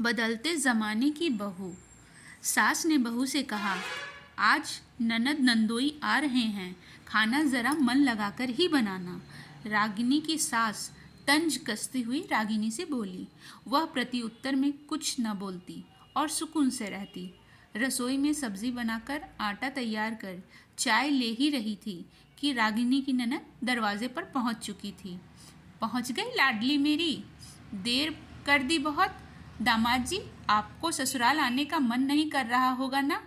बदलते ज़माने की बहू। सास ने बहू से कहा, आज ननद नंदोई आ रहे हैं, खाना ज़रा मन लगाकर ही बनाना। रागिनी की सास तंज कसती हुई रागिनी से बोली। वह प्रति उत्तर में कुछ न बोलती और सुकून से रहती। रसोई में सब्जी बनाकर आटा तैयार कर चाय ले ही रही थी कि रागिनी की ननद दरवाजे पर पहुंच चुकी थी। पहुंच गई लाडली मेरी, देर कर दी बहुत। दामाद जी, आपको ससुराल आने का मन नहीं कर रहा होगा ना?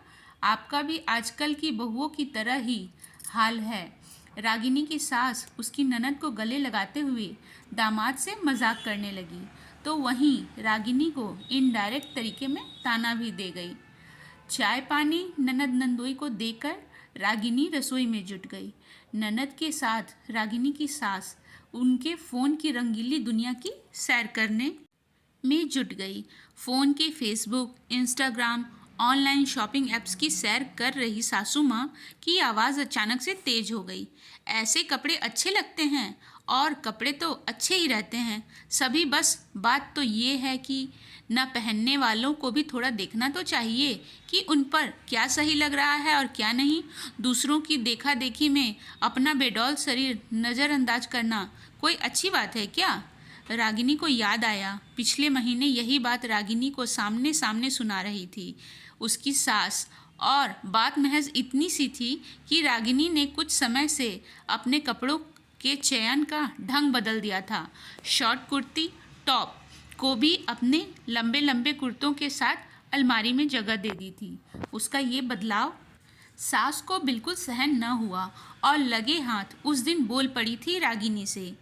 आपका भी आजकल की बहुओं की तरह ही हाल है। रागिनी की सास उसकी ननद को गले लगाते हुए दामाद से मजाक करने लगी, तो वहीं रागिनी को इनडायरेक्ट तरीके में ताना भी दे गई। चाय पानी ननद नंदोई को देकर रागिनी रसोई में जुट गई। ननद के साथ रागिनी की सास उनके फ़ोन की रंगीली दुनिया की सैर करने में जुट गई। फ़ोन के Facebook, Instagram, online shopping apps की सैर कर रही सासू माँ की आवाज़ अचानक से तेज हो गई। ऐसे कपड़े अच्छे लगते हैं, और कपड़े तो अच्छे ही रहते हैं सभी, बस बात तो ये है कि न पहनने वालों को भी थोड़ा देखना तो चाहिए कि उन पर क्या सही लग रहा है और क्या नहीं। दूसरों की देखा देखी में अपना बेडौल शरीर नज़रअंदाज करना कोई अच्छी बात है क्या? रागिनी को याद आया, पिछले महीने यही बात रागिनी को सामने सामने सुना रही थी उसकी सास, और बात महज इतनी सी थी कि रागिनी ने कुछ समय से अपने कपड़ों के चयन का ढंग बदल दिया था। शॉर्ट कुर्ती टॉप को भी अपने लंबे लंबे कुर्तों के साथ अलमारी में जगह दे दी थी। उसका ये बदलाव सास को बिल्कुल सहन न हुआ और लगे हाथ उस दिन बोल पड़ी थी रागिनी से,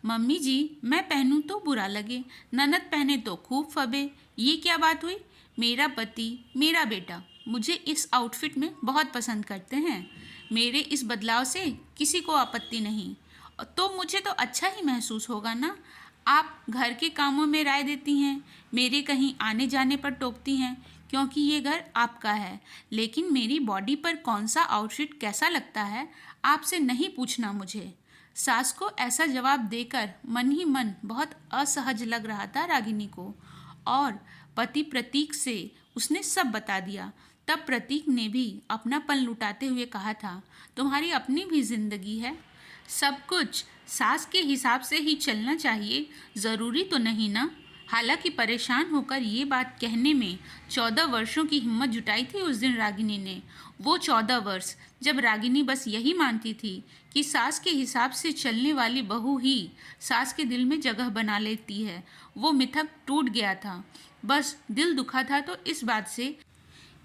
मम्मी जी, मैं पहनूं तो बुरा लगे, ननद पहने तो खूब फबे। ये क्या बात हुई? मेरा पति, मेरा बेटा मुझे इस आउटफिट में बहुत पसंद करते हैं। मेरे इस बदलाव से किसी को आपत्ति नहीं, तो मुझे तो अच्छा ही महसूस होगा ना। आप घर के कामों में राय देती हैं, मेरे कहीं आने जाने पर टोकती हैं, क्योंकि ये घर आपका है। लेकिन मेरी बॉडी पर कौन सा आउटफिट कैसा लगता है, आपसे नहीं पूछना मुझे। सास को ऐसा जवाब देकर मन ही मन बहुत असहज लग रहा था रागिनी को, और पति प्रतीक से उसने सब बता दिया। तब प्रतीक ने भी अपनापन लुटाते हुए कहा था, तुम्हारी अपनी भी जिंदगी है, सब कुछ सास के हिसाब से ही चलना चाहिए, ज़रूरी तो नहीं ना। हालांकि परेशान होकर ये बात कहने में 14 वर्षों की हिम्मत जुटाई थी उस दिन रागिनी ने। वो 14 वर्ष जब रागिनी बस यही मानती थी कि सास के हिसाब से चलने वाली बहू ही सास के दिल में जगह बना लेती है, वो मिथक टूट गया था। बस दिल दुखा था तो इस बात से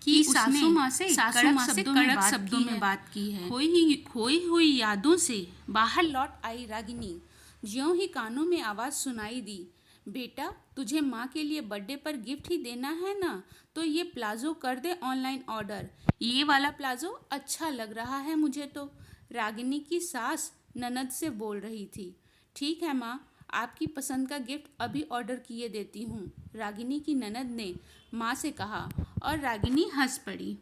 कि सासू माँ से कड़क शब्दों में बात की है। खोई हुई यादों से बाहर लौट आई रागिनी। ज्यों ही कानों में आवाज़ सुनाई दी, बेटा, तुझे माँ के लिए बर्थडे पर गिफ्ट ही देना है ना, तो ये प्लाजो कर दे ऑनलाइन ऑर्डर। ये वाला प्लाजो अच्छा लग रहा है मुझे तो। रागिनी की सास ननद से बोल रही थी। ठीक है माँ, आपकी पसंद का गिफ्ट अभी ऑर्डर किए देती हूँ, रागिनी की ननद ने माँ से कहा, और रागिनी हंस पड़ी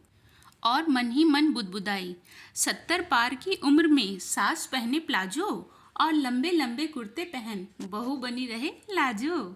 और मन ही मन बुदबुदाई। 70 पार की उम्र में सास पहने प्लाजो और लंबे लंबे कुर्ते पहन बहू बनी रहे लाजो।